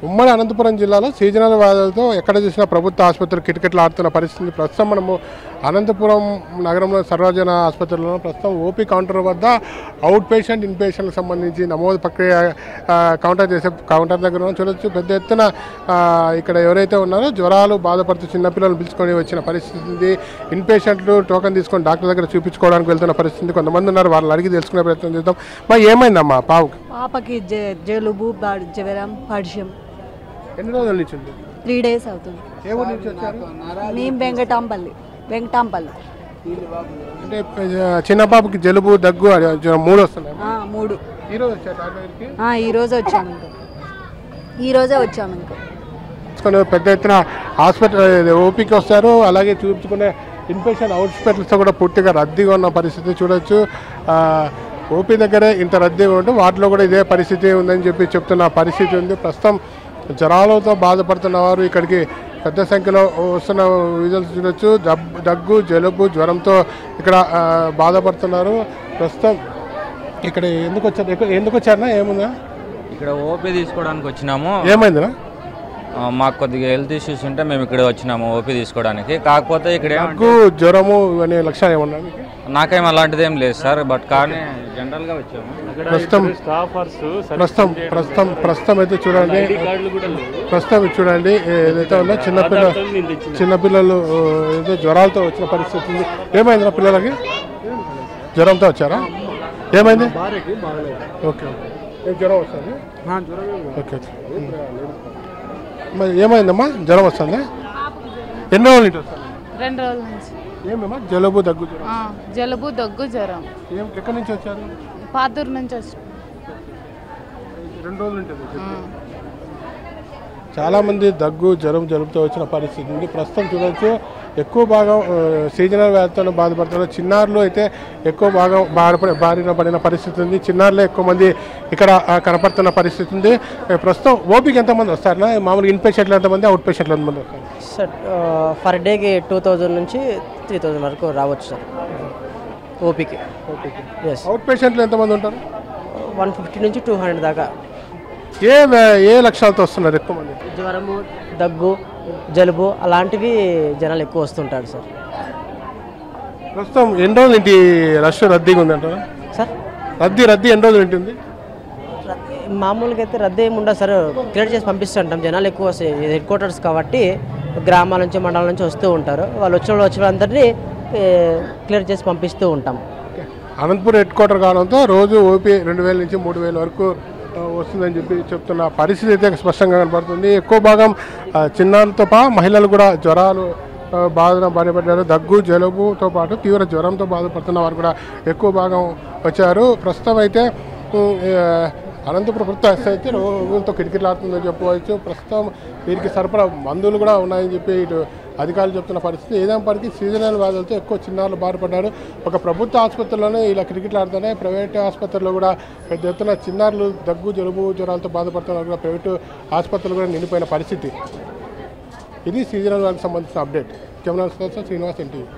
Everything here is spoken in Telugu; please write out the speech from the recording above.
ఉమ్మడి అనంతపురం జిల్లాలో సీజనల్ వ్యాధులతో ఎక్కడ చూసినా ప్రభుత్వ ఆసుపత్రులు కిటకిటలు ఆడుతున్న పరిస్థితి. ప్రస్తుతం మనము అనంతపురం నగరంలో సర్వజన ఆసుపత్రిలో ప్రస్తుతం ఓపీ కౌంటర్ వద్ద అవుట్ పేషెంట్ ఇన్ పేషెంట్కి సంబంధించి నమోదు ప్రక్రియ కౌంటర్ దగ్గర చూడొచ్చు. పెద్ద ఎత్తున ఇక్కడ ఎవరైతే ఉన్నారో జ్వరాలు బాధపడుతూ చిన్నపిల్లలు పిలుచుకొని వచ్చిన పరిస్థితి ఉంది. ఇన్ పేషెంట్లు టోకెన్ తీసుకొని డాక్టర్ దగ్గర చూపించుకోవడానికి వెళ్తున్న పరిస్థితి కొంతమంది ఉన్నారు. వాళ్ళని అడిగి తెలుసుకునే ప్రయత్నం చేద్దాం. ఏమైందమ్మా పాపకి జలుబు జ్వరం పడిశం ఎన్ని రోజుల నుంచి ఉంది? 3 days అవుతుంది. ఏ ఊరు నుంచి వచ్చారు? మేము వెంకటాంపల్లి. అంటే చిన్న పాపకి జలుబు దగ్గు 3 వస్తున్నాయి. 3 ఈరోజు వచ్చారు. ఈరోజే వచ్చాము ఇంకా పెద్ద ఎత్తున హాస్పిటల్ ఓపీకి వస్తారు. అలాగే చూపించుకునే ఇన్పేషెంట్ హాస్పిటల్స్తో కూడా పూర్తిగా రద్దీగా ఉన్న పరిస్థితి చూడొచ్చు. ఓపీ దగ్గరే ఇంత రద్దీగా ఉంటే వాటిలో కూడా ఇదే పరిస్థితి ఉందని చెప్తున్న పరిస్థితి ఉంది. ప్రస్తుతం జ్వరాలతో బాధపడుతున్న వారు ఇక్కడికి పెద్ద సంఖ్యలో వస్తున్న విజువల్స్ చూడొచ్చు. దగ్గు జలుబు జ్వరంతో ఇక్కడ బాధపడుతున్నారు. ప్రస్తుతం ఇక్కడ ఎందుకు వచ్చారన్నా? ఏముందా? ఇక్కడ ఓపీ తీసుకోవడానికి వచ్చినాము. ఏమైందినా? మాకు కొద్దిగా హెల్త్ ఇష్యూస్ ఉంటే మేము ఇక్కడ వచ్చినాము ఓపీ తీసుకోవడానికి. కాకపోతే ఇక్కడ దగ్గు జ్వరము అనే లక్షణాలు ఏమన్నా? నాకేం అలాంటిది ఏం లేదు సార్, బట్ కానీ జనరల్గా వచ్చాము. ప్రస్తుతం అయితే చూడండి, ఏదైతే ఉందో చిన్నపిల్లలు ఏదో జ్వరాలతో వచ్చిన పరిస్థితి ఉంది. ఏమైంది పిల్లలకి? జ్వరంతో వచ్చారా? ఏమైంది? ఓకే, జ్వరం వస్తుంది. ఓకే, మరి ఏమైందమ్మా? జ్వరం వస్తుంది. ఎన్ని రోజుల నుంచి వస్తుంది? 2 రోజుల నుంచి. ఏమేమా? జలుబు దగ్గు జ్వరం. ఎక్కడి నుంచి వచ్చారు? పాతూరు నుంచి వచ్చి 2 రోజుల నుంచి. చాలామంది దగ్గు జలుబుతో వచ్చిన పరిస్థితి ఉంది. ప్రస్తుతం చూడవచ్చు ఎక్కువ భాగం సీజనల్ వ్యాధితో బాధపడుతున్నారు. చిన్నారులు అయితే ఎక్కువ భాగం బారిన పడిన పరిస్థితి ఉంది. చిన్నారులే ఎక్కువ మంది ఇక్కడ కనపడుతున్న పరిస్థితి ఉంది. ప్రస్తుతం ఓపీకి ఎంతమంది వస్తారన్నా? మామూలుగా ఇన్ పేషెంట్లు ఎంతమంది, అవుట్ పేషెంట్లు ఎంతమంది వస్తారు సార్? పర్ డేకి 2000 నుంచి 3000 వరకు రావచ్చు సార్ ఓపీకి. అవుట్ పేషెంట్లు ఎంతమంది ఉంటారు? 150 నుంచి 200 దాకా. ఏ లక్షణాలతో వస్తున్నారు ఎక్కువ మంది? జ్వరము, దగ్గు, జలుబు అలాంటివి జనాలు ఎక్కువ వస్తుంటారు సార్. ప్రస్తుతం ఎన్ని రోజులు ఏంటి రష్ రద్దీగా ఉంది అంటారా సార్? రద్దీ ఎన్ని రోజులు ఏంటి? మామూలుగా అయితే రద్దీ ఏమి ఉండదు సార్, క్లియర్ చేసి పంపిస్తుంటాం. జనాలు ఎక్కువ వస్తాయి, హెడ్ క్వార్టర్స్ కాబట్టి గ్రామాల నుంచి మండలాల నుంచి వస్తూ ఉంటారు. వాళ్ళు వచ్చిన వాళ్ళందరినీ క్లియర్ చేసి పంపిస్తూ ఉంటాం. అనంతపురం హెడ్ క్వార్టర్ కావడంతో రోజు ఓపీ 2000 నుంచి 3000 వరకు వస్తుందని చెప్తున్న పరిస్థితి అయితే స్పష్టంగా కనపడుతుంది. ఎక్కువ భాగం చిన్నారులతో మహిళలు కూడా జ్వరాలు బాధపడ్డారు. దగ్గు జలుబుతో పాటు తీవ్ర జ్వరంతో బాధపడుతున్న వారు కూడా ఎక్కువ భాగం వచ్చారు. ప్రస్తుతం అయితే అనంతపురం ప్రభుత్వ అయితే రోగులతో కిటకిటలాడుతుందని చెప్పవచ్చు. ప్రస్తుతం వీరికి సరఫరా మందులు కూడా ఉన్నాయని చెప్పి ఇటు అధికారులు చెప్తున్న పరిస్థితి. ఏదైనప్పటికీ సీజనల్ వ్యాధులతో ఎక్కువ చిన్నారులు బాధపడ్డారు. ఒక ప్రభుత్వ ఆసుపత్రిలోనే ఇలా కిటకిటలాడుతున్నాయి. ప్రైవేట్ ఆసుపత్రుల్లో కూడా పెద్ద ఎత్తున చిన్నారులు దగ్గు జలుబు జ్వరాలతో బాధపడుతున్నారు కూడా ప్రైవేటు ఆసుపత్రులు కూడా నిండిపోయిన పరిస్థితి. ఇది సీజనల్ వ్యాధికి సంబంధించిన అప్డేట్. Camera Srinivas, NTV.